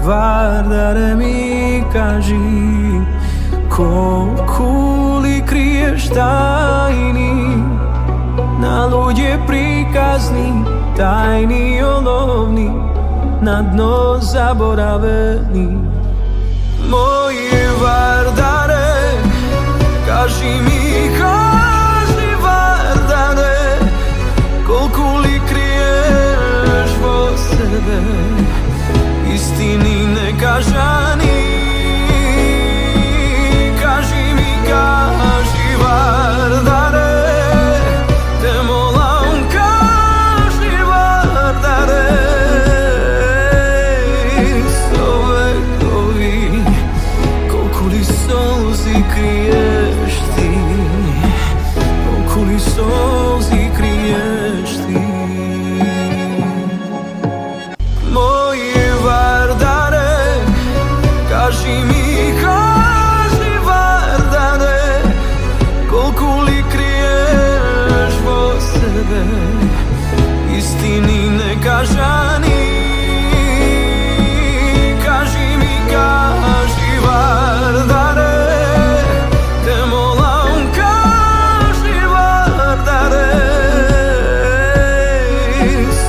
Vardaре mi kaži, koliko li kriješ tajni, na ľudje prikazni, tajni olovni, na dno zaboraveni. Moji Vardare, kaži mi, kaži Vardare, koliko li kriješ vo sebe, istini nekažani. Kaži mi, kaži Vardare, te molam, kaži Vardare. Sovekovi, koliko li solzi kriješ ti, koliko li solzi kriješ ti. Moji Vardare, kaži mi, kaži Vardare, koliko li kriješ vo sebe, istini nekažani. Kaži mi, kaži Vardare, te molam, kaži Vardare.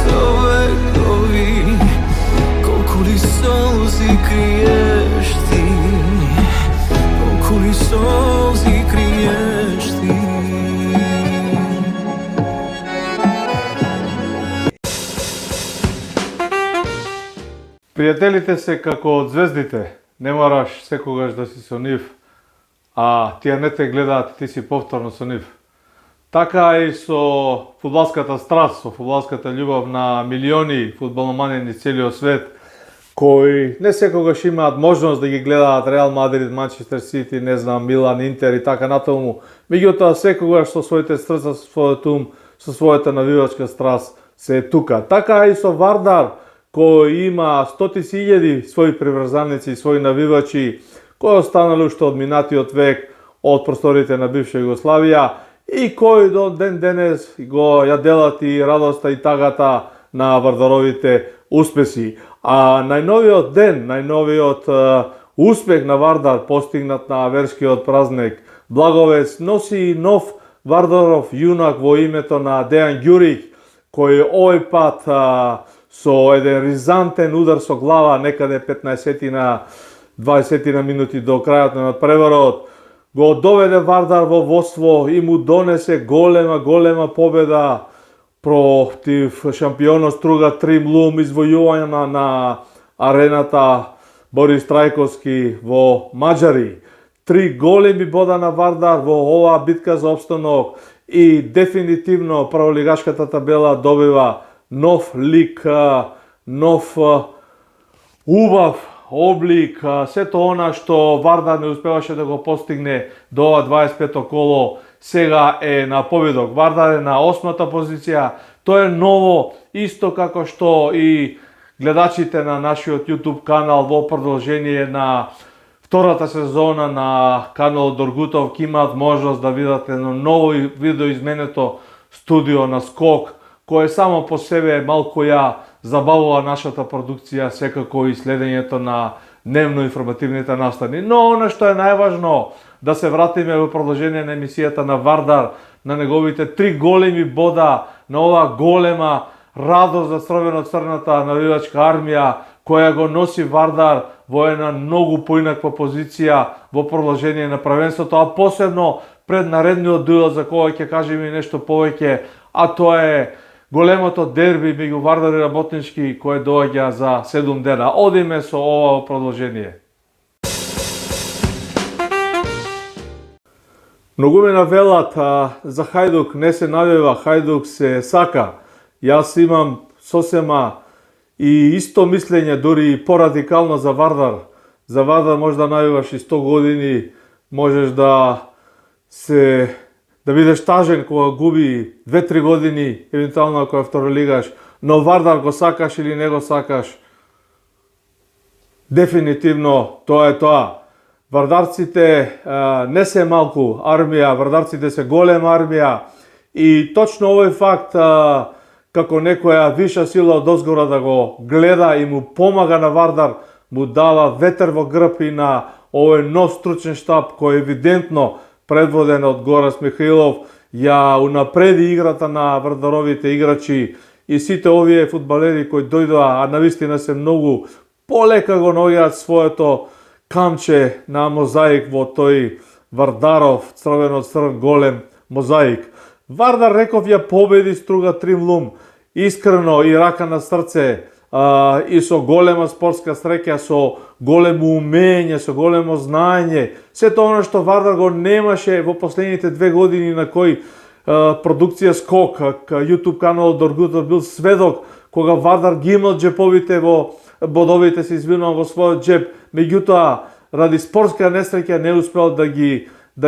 Sovekovi, koliko li solzi kriješ ti, koliko li solzi kriješ ti. Пријателите се како од звездите, не мораш секогаш да си со нив, а тие не те гледаат, ти си повторно со нив. Така и со фудбалската страст, со фудбалската љубов на милиони фудбаломани низ целиот свет, кои не секогаш имаат можност да ги гледаат Реал Мадрид, Манчестер Сити, не знам, Милан, Интер и така натаму. Меѓутоа секогаш со своите срца, со својот ум, со својата навивачка страст се е тука. Така и со Вардар, кој има стотици илјади своји приврзаници, своји навивачи, кои останали уште од минатиот век од просториите на бивша Југославија и кои до ден денес го ја делат и радоста и тагата на Вардаровите успеси. А најновиот ден, најновиот успех на Вардар постигнат на верскиот празник Благовест носи нов Вардаров јунак во името на Дејан Ѓурик, кој овој пат со еден ризантен удар со глава некаде 15-20 минути до крајот на надпреварот го доведе Вардар во водство и му донесе голема победа против шампионот Струга Тримлум, извојувања на арената Борис Трајковски во Маđари. 3 големи бода на Вардар во оваа битка за опстанок и дефинитивно прволигашката табела добива нов лик, нов убав облик, сето она што Вардар не успеваше да го постигне до ова 25-то коло, сега е на победок. Вардар е на 8-та позиција, тоа е ново, исто како што и гледачите на нашиот YouTube канал во продолжение на втората сезона на каналот Доргутов ќе имаат можност да видат едно ново видоизменето студио на скок, кој само по себе малку ја забавува нашата продукција, секако и следењето на дневно-информативните настани. Но оно што е најважно, да се вратиме во продолжение на емисијата на Вардар, на неговите 3 големи бода, на оваа голема радост за црвено-црната навивачка армија, која го носи Вардар во една многу поинаква позиција во продолжение на првенството, а посебно пред наредниот дуел за кој ќе кажеме нешто повеќе, а тоа е големото дерби меѓу Вардар и Работнички кој доаѓа за 7 дена. Одиме со ова продолжение. Многумина велат за Хајдук не се навива, Хајдук се сака. Јас имам сосема и исто мислење, дури и порадикално за Вардар. За Вардар може да навиваш и 100 години, можеш да бидеш тажен кога губи 2-3 години, евентуално ако е второлигаш, но Вардар го сакаш или не го сакаш, дефинитивно тоа е тоа. Вардарците не се малку армија, вардарците се голема армија и точно овој факт како некоја виша сила од озгора да го гледа и му помага на Вардар, му дава ветер во грб и на овој нов стручен штаб кој евидентно предводен од Горас Михаилов ја унапреди играта на Вардаровите играчи и сите овие фудбалери кои дојдоа, а навистина се многу полека го наоѓаат своето камче на мозаик во тој Вардаров црвено-црн голем мозаик. Вардар, реков, ја победи Струга Тримлум искрено и рака на срце, и со голема спортска среќа, со големо умење, со големо знаење. Сето оно што Вардар го немаше во последните 2 години на кој продукција Скок, YouTube каналот Доргутов бил сведок кога Вардар ги имал джеповите во бодовите, се извинувам, во својот джеп, меѓутоа ради спортска несреќа не успел да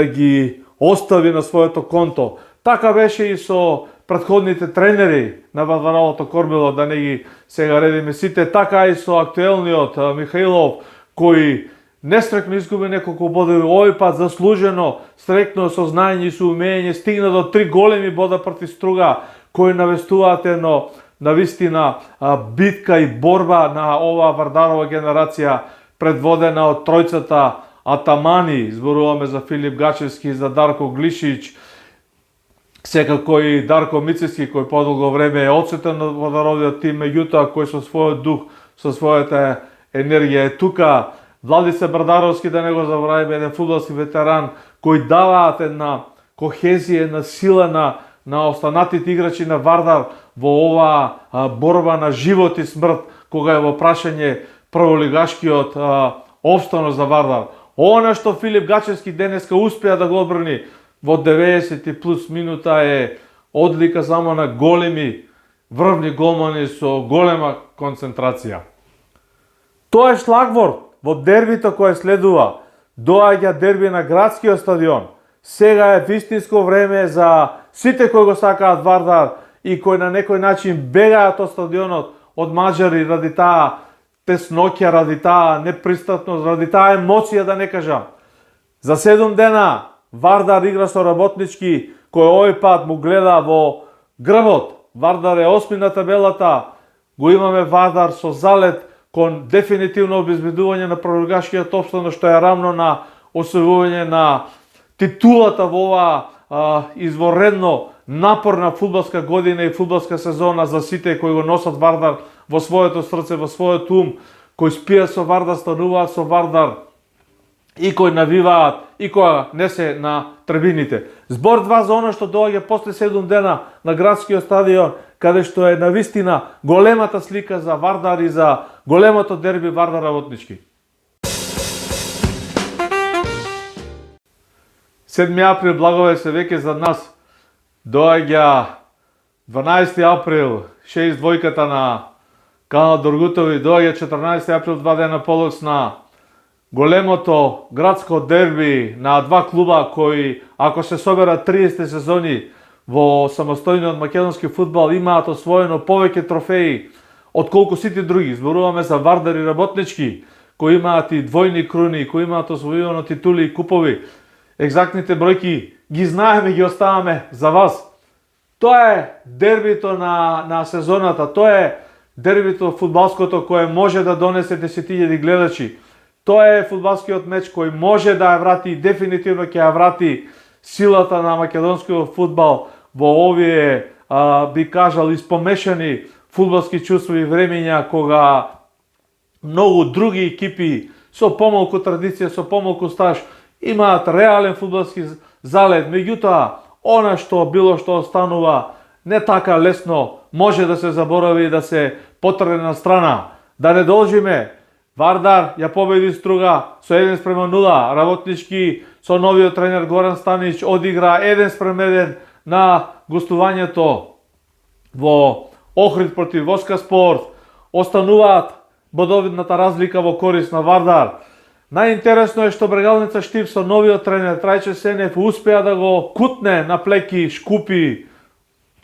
ги остави на своето конто. Така беше и со претходните тренери на Вардаровото кормило, да не ги сега редиме сите, така и со актуелниот Михаилов, кој нестрекно изгуби неколку бодови, овој пат заслужено, стрекно со знаење и со умење, стигна до 3 големи бода против Струга, кои навестуваат едно навистина битка и борба на оваа Вардарова генерација, предводена од тројцата атамани, зборуваме за Филип Гачевски, за Дарко Глишич, секако и Дарко Мицевски, кој подолго време е одсетен од Вардаровиот тим, меѓутоа кој со својот дух, со својата енергија е тука. Владица Бардаровски, да не го забравиме, еден фудбалски ветеран, кој даваат една кохезија, една сила на останатите играчи на Вардар во оваа борба на живот и смрт, кога е во прашање прволигашкиот опстанок за Вардар. Она што Филип Гачевски денеска успеа да го одбрани во 90 плюс минута е одлика само на големи врвни голмани со голема концентрација. Тоа е шлагворд во дербито кое следува. Доаѓа дерби на градскиот стадион. Сега е вистинско време за сите кои го сакаат Вардар и кои на некој начин бегаат од стадионот од мажари ради таа тесноќа, ради таа непристапност, ради таа емоција, да не кажам. За 7 дена Вардар игра со Работнички, кој овој пат му гледа во грбот. Вардар е 8 на табелата, го имаме Вардар со залет кон дефинитивно обезбедување на пролигашкиот опстанок, што е рамно на освојување на титулата во оваа изворедно напорна фудбалска година и фудбалска сезона за сите кои го носат Вардар во своето срце, во својот ум, кои спијат со Вардар, стануваат со Вардар и кои навиваат и кои не се на трибините. Збор 2 за оно што доаѓа после 7 дена на градскиот стадион, каде што е навистина големата слика за Вардар и за големото дерби Вардар Работнички. 7 април, благове се веќе за нас. Доаѓа 12 април, 6-2 на канал Доргутови, доаѓа 14 април, 2 дена полоцна, големото градско дерби на два клуба кои, ако се соберат 30 сезони во самостојниот македонски фудбал, имаат освоено повеќе трофеи од колку сите други. Зборуваме за Вардар и Работнички, кои имаат и двојни круни, кои имаат освоено титули и купови. Екзактните бројки ги знаеме, ги оставаме за вас. Тоа е дербито на сезоната, тоа е дербито фудбалското кое може да донесе 10.000 гледачи. Тоа е фудбалскиот меч кој може да ја врати, дефинитивно ќе ја врати силата на македонскиот фудбал во овие, би кажал, испомешани фудбалски чувства и времења кога многу други екипи со помалку традиција, со помалку стаж имаат реален фудбалски залет. Меѓутоа, она што било што останува не така лесно може да се заборави и да се потрне на страна. Да не должиме, Вардар ја победи Струга со 1:0, Работнички со новиот тренер Горан Станич одигра 1:1 на гостувањето во Охрид против Воска Спорт. Остануваат бодовидната разлика во корист на Вардар. Најинтересно е што Брегалница Штип со новиот тренер Трајче Сенев успеа да го кутне на плеки Шкупи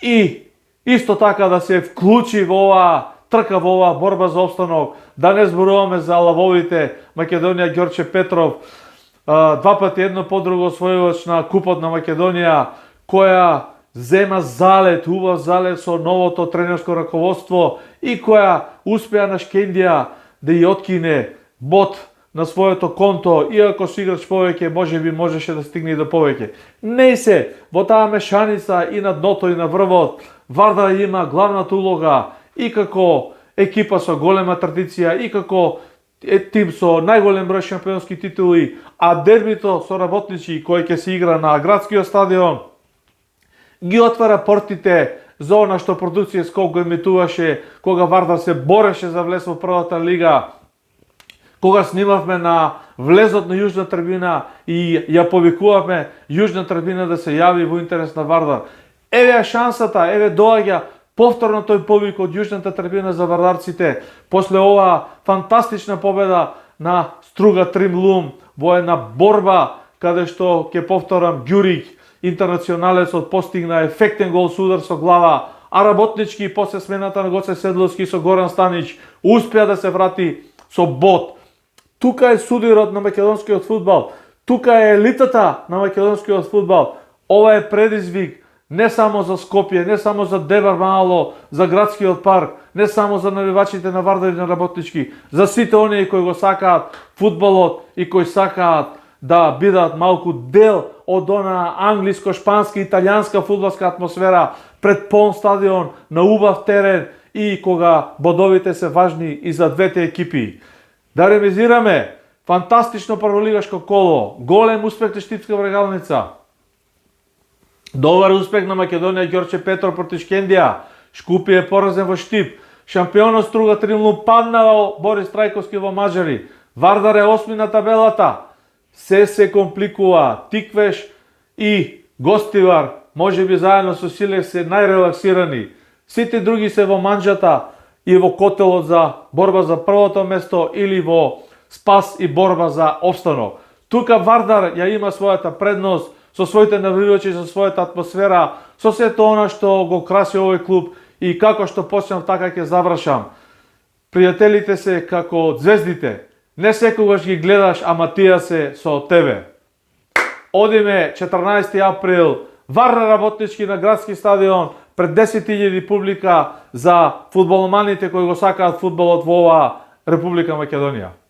и исто така да се вклучи во оваа трка, во оваа борба за опстанок. Да не зборуваме за лавовите Македонија Ѓорче Петров, два пати едно по друго освојувач на Купот на Македонија, која зема залет, убав залет со новото тренерско раководство и која успеа на Шкендија да ја откине бот на своето конто, иако си играч повеќе, можеби можеше да стигне и до повеќе. Не се, во таа мешаница и на дното и на врвот, Вардар има главната улога и како екипа со голема традиција, и како тим со најголем број шампионски титули, а дербито со Работнички, кој ќе се игра на градскиот стадион, ги отвара портите за она што продукција Скок го емитуваше, кога Вардар се бореше за влез во првата лига, кога снимавме на влезот на Јужна трибина и ја повикувавме Јужна трибина да се јави во интерес на Вардар. Еве е шансата, еве доаѓа повторно тој повик од Јужната трибина за вардарците, после оваа фантастична победа на Струга Тримлум во една борба каде што, ќе повторам, Ѓурик, интернационалецот, постигна ефектен гол со удар со глава, а Работнички после смената на Гоце Седловски со Горан Станич успеа да се врати со бот. Тука е судирот на македонскиот фудбал, тука е елитата на македонскиот фудбал. Ова е предизвик не само за Скопје, не само за Дебар Мало, за градскиот парк, не само за навивачите на Вардар и на Работнички, за сите оние кои го сакаат фудбалот и кои сакаат да бидат малку дел од она англиско-шпанска, италијанска фудбалска атмосфера пред полн стадион, на убав терен и кога бодовите се важни и за двете екипи. Да ремизираме фантастично прволигашко коло, голем успех на Штипска врагалница, добар успех на Македонија, Ѓорче Петров против Шкендија, Шкупи е поразен во Штип, шампионот Струга Тримлум падна во Борис Трајковски во Маđари, Вардар е 8 на табелата, се компликува, Тиквеш и Гостивар, може би заедно со Силек се најрелаксирани, сите други се во манџата и во котелот за борба за првото место или во спас и борба за опстанок. Тука Вардар ја има својата предност, со своите навивачи, со својата атмосфера, со сето она што го краси овој клуб и како што почнав, така ќе завршам. Пријателите се како звездите, не секогаш ги гледаш, ама тие се со тебе. Одиме 14 април, Вардар Работнички на градски стадион, пред 10.000 публика за фудбаломаните кои го сакаат фудбалот во оваа Република Македонија.